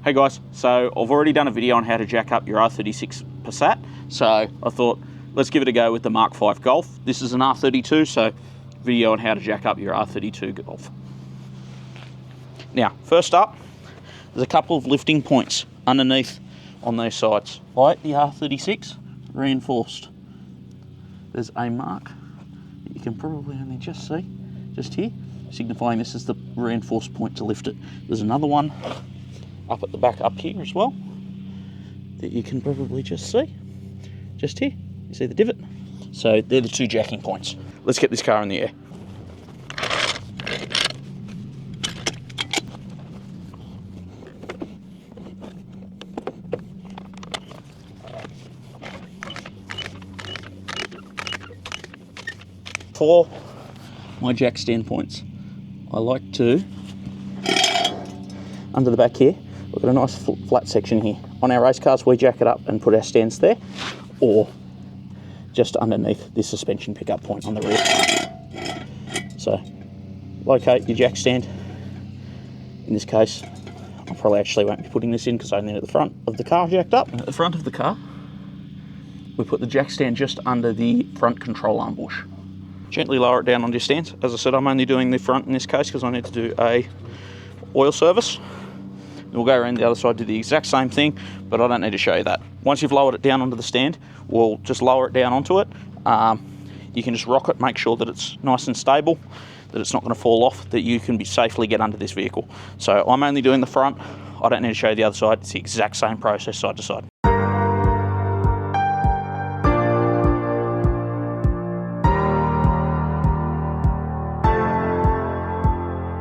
Hey guys, so I've already done a video on how to jack up your R36 Passat, so I thought let's give it a go with the MK5 Golf. This is an R32, so video on how to jack up your R32 Golf. Now, first up, there's a couple of lifting points underneath on those sides. Like the R36, reinforced. There's a mark that you can probably only just see, just here, signifying this is the reinforced point to lift it. There's another one up at the back up here as well that you can probably just see, just here. You see the divot? So they're the two jacking points. Let's get this car in the air. For my jack stand points, I like to, under the back here, we've got a nice flat section here. On our race cars, we jack it up and put our stands there, or just underneath this suspension pickup point on the rear. So, locate your jack stand. In this case, I probably actually won't be putting this in because I need it at the front of the car jacked up. At the front of the car, we put the jack stand just under the front control arm bush. Gently lower it down on your stands. As I said, I'm only doing the front in this case because I need to do a oil service. We'll go around the other side, do the exact same thing, but I don't need to show you that. Once you've lowered it down onto the stand, we'll just lower it down onto it. You can just rock it, make sure that it's nice and stable, that it's not going to fall off, that you can safely get under this vehicle. So I'm only doing the front. I don't need to show you the other side. It's the exact same process side to side.